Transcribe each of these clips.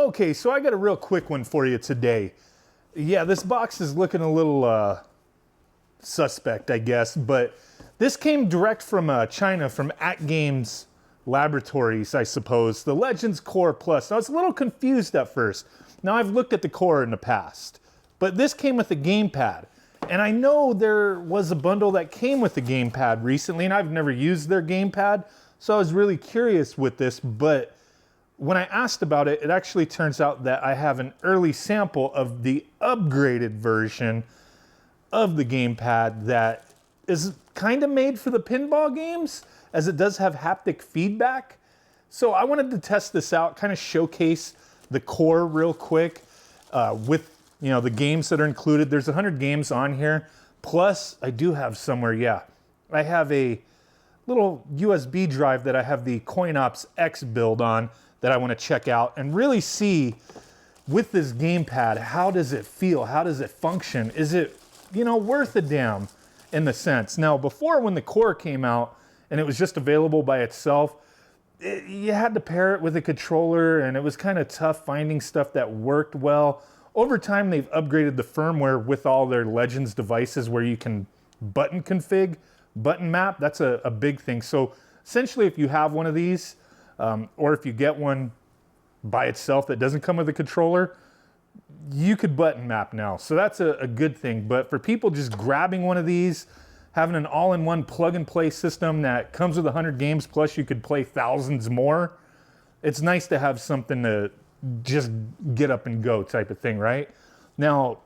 Okay, so I got a real quick one for you today. Yeah, this box is looking a little suspect, I guess, but this came direct from China, from AtGames Laboratories, I suppose. The Legends Core Plus. I was a little confused at first. Now, I've looked at the Core in the past, but this came with the gamepad. And I know there was a bundle that came with the gamepad recently, and I've never used their gamepad, so I was really curious with this, but when I asked about it, it actually turns out that I have an early sample of the upgraded version of the gamepad that is kind of made for the pinball games, as it does have haptic feedback. So I wanted to test this out, kind of showcase the Core real quick with the games that are included. There's 100 games on here. Plus, I do have somewhere, yeah, I have a little USB drive that I have the CoinOps X build on that I want to check out and really see with this gamepad, how does it feel? How does it function? Is it, worth a damn in the sense? Now, before when the Core came out and it was just available by itself, you had to pair it with a controller and it was kind of tough finding stuff that worked well. Over time, they've upgraded the firmware with all their Legends devices where you can button config, button map. That's a big thing. So essentially, if you have one of these, or if you get one by itself that doesn't come with a controller, you could button map now. So that's a good thing. But for people just grabbing one of these, having an all-in-one plug-and-play system that comes with 100 games, plus you could play thousands more, it's nice to have something to just get up and go type of thing, right? Now,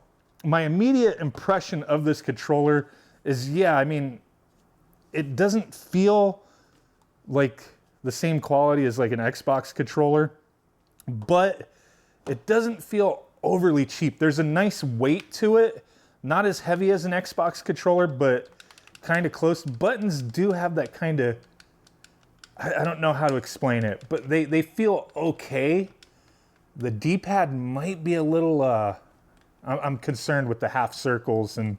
my immediate impression of this controller is, yeah, I mean, it doesn't feel like the same quality as like an Xbox controller, but it doesn't feel overly cheap. There's a nice weight to it, not as heavy as an Xbox controller, but kind of close. Buttons do have that kind of, I don't know how to explain it, but they feel okay. The D-pad might be a little, I'm concerned with the half circles and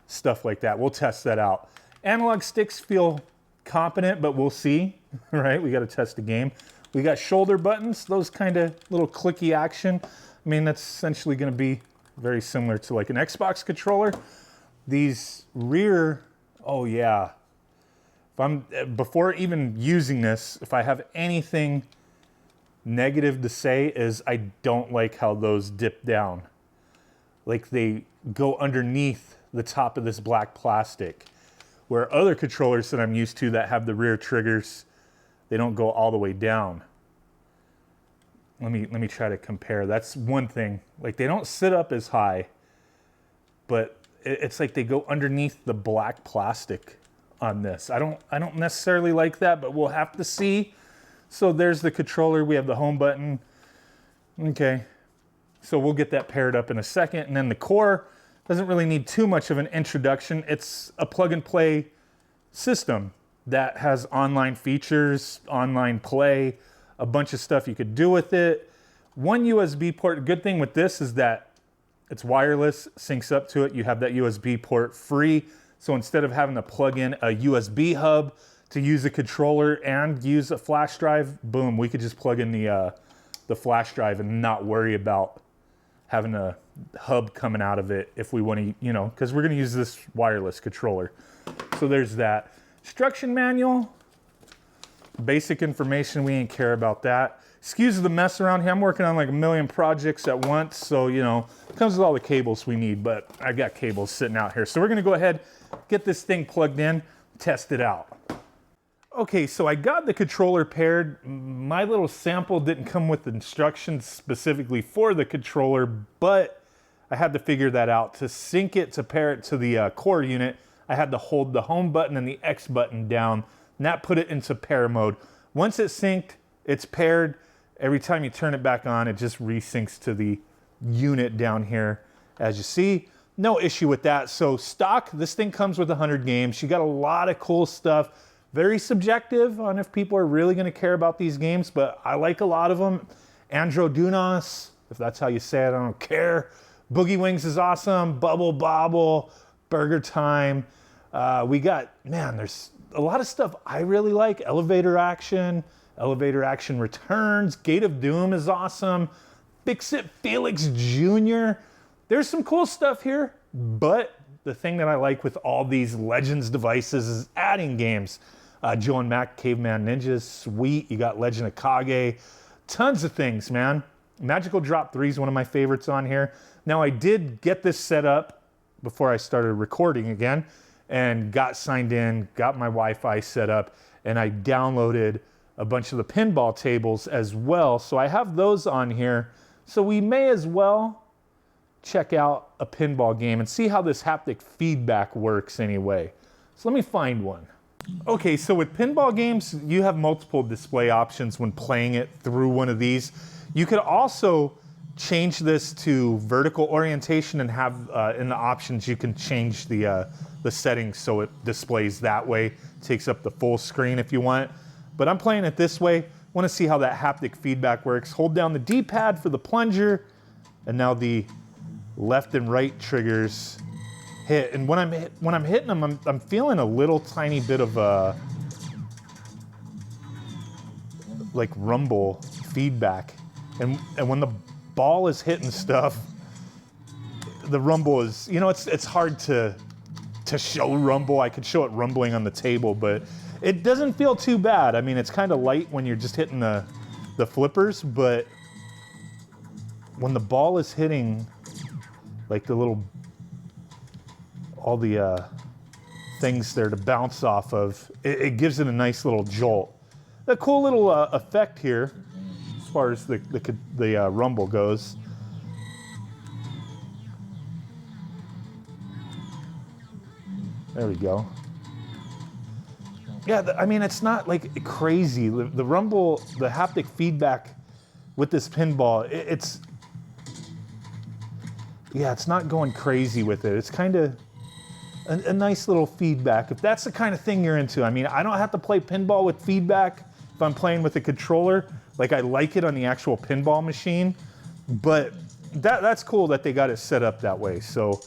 stuff like that. We'll test that out. Analog sticks feel competent, but we'll see, right? We got to test the game. We got shoulder buttons, those kind of little clicky action. I mean, that's essentially going to be very similar to like an Xbox controller. These rear, oh yeah. Before even using this, if I have anything negative to say is I don't like how those dip down. Like they go underneath the top of this black plastic. Where other controllers that I'm used to that have the rear triggers, they don't go all the way down. Let me try to compare. That's one thing. Like they don't sit up as high, but it's like they go underneath the black plastic on this. I don't necessarily like that, but we'll have to see. So there's the controller. We have the home button. Okay. So we'll get that paired up in a second. And then the Core doesn't really need too much of an introduction. It's a plug and play system that has online features, online play, a bunch of stuff you could do with it. One USB port. Good thing with this is that it's wireless, syncs up to it. You have that USB port free. So instead of having to plug in a USB hub to use a controller and use a flash drive, boom, we could just plug in the flash drive and not worry about having a hub coming out of it if we want to, because we're going to use this wireless controller. So there's that. Instruction manual, basic information, we ain't care about that. Excuse the mess around here. I'm working on like a million projects at once, so it comes with all the cables we need, but I got cables sitting out here. So we're going to go ahead, get this thing plugged in, test it out. Okay, so I got the controller paired. My little sample didn't come with instructions specifically for the controller, but I had to figure that out. To sync it, to pair it to the Core unit, I had to hold the home button and the X button down, and that put it into pair mode. Once it's synced, it's paired. Every time you turn it back on, it just resyncs to the unit down here. As you see, no issue with that. So stock, this thing comes with 100 games. You got a lot of cool stuff. Very subjective on if people are really going to care about these games, but I like a lot of them. Androdunos, if that's how you say it, I don't care. Boogie Wings is awesome. Bubble Bobble, Burger Time. We got, man, there's a lot of stuff I really like. Elevator Action Returns. Gate of Doom is awesome. Fix-It Felix Jr. There's some cool stuff here, but the thing that I like with all these Legends devices is adding games. Joe and Mac Caveman Ninjas, sweet. You got Legend of Kage. Tons of things, man. Magical Drop 3 is one of my favorites on here. Now, I did get this set up before I started recording again and got signed in, got my Wi-Fi set up, and I downloaded a bunch of the pinball tables as well. So I have those on here. So we may as well check out a pinball game and see how this haptic feedback works anyway. So let me find one. Okay, so with pinball games, you have multiple display options when playing it through one of these. You could also change this to vertical orientation and have in the options you can change the settings so it displays that way, takes up the full screen if you want. But I'm playing it this way. Want to see how that haptic feedback works. Hold down the D-pad for the plunger, and now the left and right triggers hit. And when I'm hitting them, I'm feeling a little tiny bit of like rumble feedback. And when the ball is hitting stuff, the rumble is, you know, it's hard to show rumble. I could show it rumbling on the table, but it doesn't feel too bad. I mean, it's kind of light when you're just hitting the flippers, but when the ball is hitting like the little, all the things there to bounce off of, it gives it a nice little jolt. A cool little effect here as far as the rumble goes. There we go. Yeah, I mean, it's not like crazy. The rumble, the haptic feedback with this pinball, it's not going crazy with it. It's kind of a nice little feedback. If that's the kind of thing you're into. I mean, I don't have to play pinball with feedback if I'm playing with a controller. Like, I like it on the actual pinball machine, but that's cool that they got it set up that way. So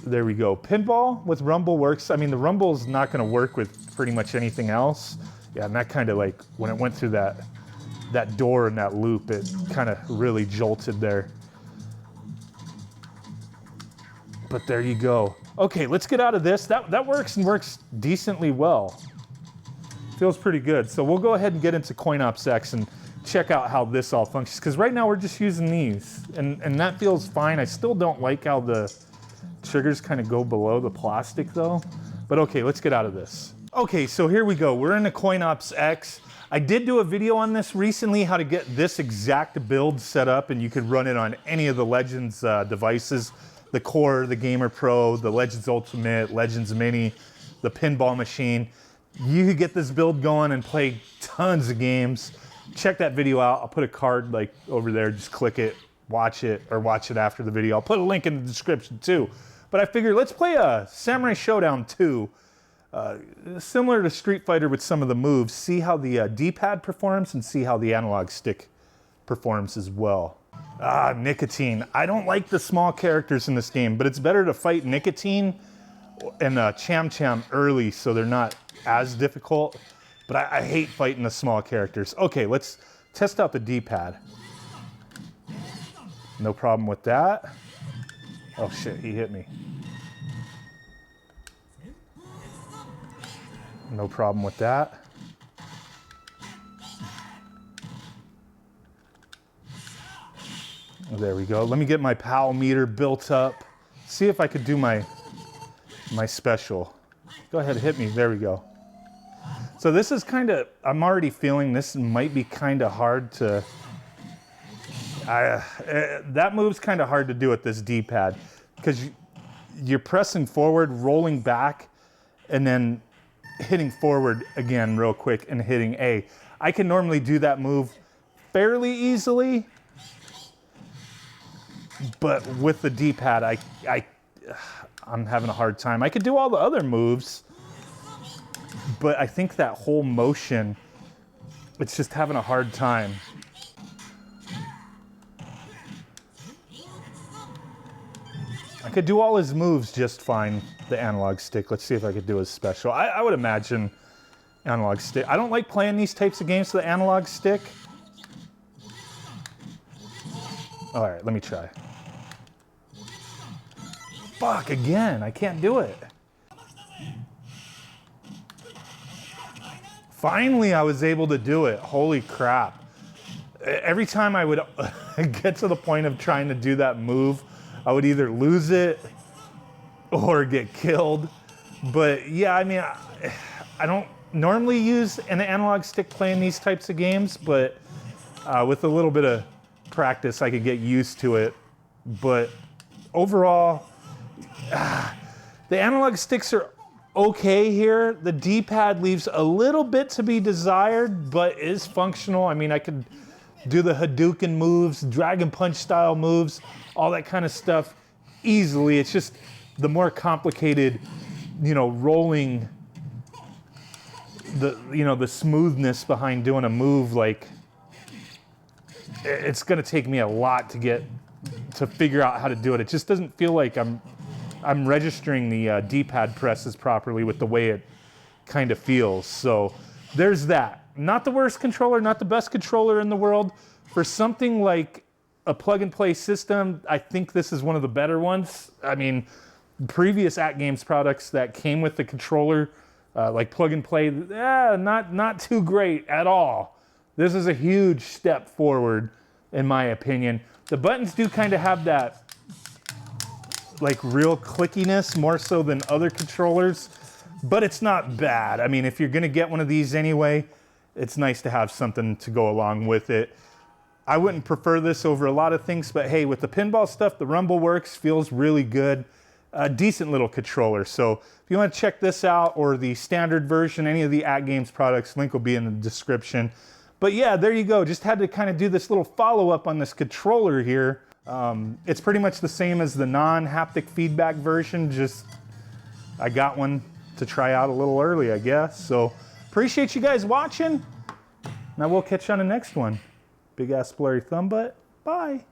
there we go. Pinball with rumble works. I mean, the rumble is not going to work with pretty much anything else. Yeah, and that kind of like, when it went through that door and that loop, it kind of really jolted there. But there you go. Okay, let's get out of this. That works and works decently well. Feels pretty good. So we'll go ahead and get into CoinOps X and check out how this all functions. Because right now we're just using these, and that feels fine. I still don't like how the triggers kind of go below the plastic though. But okay, let's get out of this. Okay, so here we go. We're in the CoinOps X. I did do a video on this recently, how to get this exact build set up, and you could run it on any of the Legends devices. The Core, the Gamer Pro, the Legends Ultimate, Legends Mini, the pinball machine. You could get this build going and play tons of games. Check that video out. I'll put a card like over there. Just click it, watch it, or watch it after the video. I'll put a link in the description too. But I figured let's play a Samurai Showdown 2. Similar to Street Fighter with some of the moves. See how the D-pad performs and see how the analog stick performs as well. Nicotine. I don't like the small characters in this game, but it's better to fight Nicotine and Cham Cham early so they're not as difficult. But I hate fighting the small characters. Okay, let's test out the D-pad. No problem with that. Oh shit, he hit me. No problem with that. There we go. Let me get my PAL meter built up. See if I could do my special. Go ahead, hit me. There we go. So this is kind of, I'm already feeling this might be kind of hard to, that move's kind of hard to do with this D-pad because you're pressing forward, rolling back, and then hitting forward again real quick and hitting A. I can normally do that move fairly easily, but with the D-pad, I'm having a hard time. I could do all the other moves, but I think that whole motion, it's just having a hard time. I could do all his moves just fine, the analog stick. Let's see if I could do his special. I would imagine analog stick. I don't like playing these types of games with the analog stick. All right, let me try. Fuck, again, I can't do it. Finally, I was able to do it. Holy crap. Every time I would get to the point of trying to do that move, I would either lose it or get killed. But yeah, I mean, I don't normally use an analog stick playing these types of games, but with a little bit of practice, I could get used to it. But overall, the analog sticks are okay here. The D-pad leaves a little bit to be desired, but is functional. I mean, I could do the Hadouken moves, Dragon Punch style moves, all that kind of stuff easily. It's just the more complicated, you know, rolling, the smoothness behind doing a move, like, it's gonna take me a lot to figure out how to do it. It just doesn't feel like I'm registering the D-pad presses properly with the way it kind of feels. So there's that. Not the worst controller, not the best controller in the world. For something like a plug-and-play system, I think this is one of the better ones. I mean, previous AtGames products that came with the controller, like plug-and-play, not too great at all. This is a huge step forward, in my opinion. The buttons do kind of have that like real clickiness, more so than other controllers, but it's not bad. I mean, if you're gonna get one of these anyway, it's nice to have something to go along with it. I wouldn't prefer this over a lot of things, but hey, with the pinball stuff, the rumble works, feels really good. A decent little controller. So if you want to check this out or the standard version, any of the AtGames products, link will be in the description. But yeah, there you go. Just had to kind of do this little follow-up on this controller here. It's pretty much the same as the non-haptic feedback version, just I got one to try out a little early, I guess. So appreciate you guys watching. Now we'll catch you on the next one. Big ass blurry thumb butt. Bye.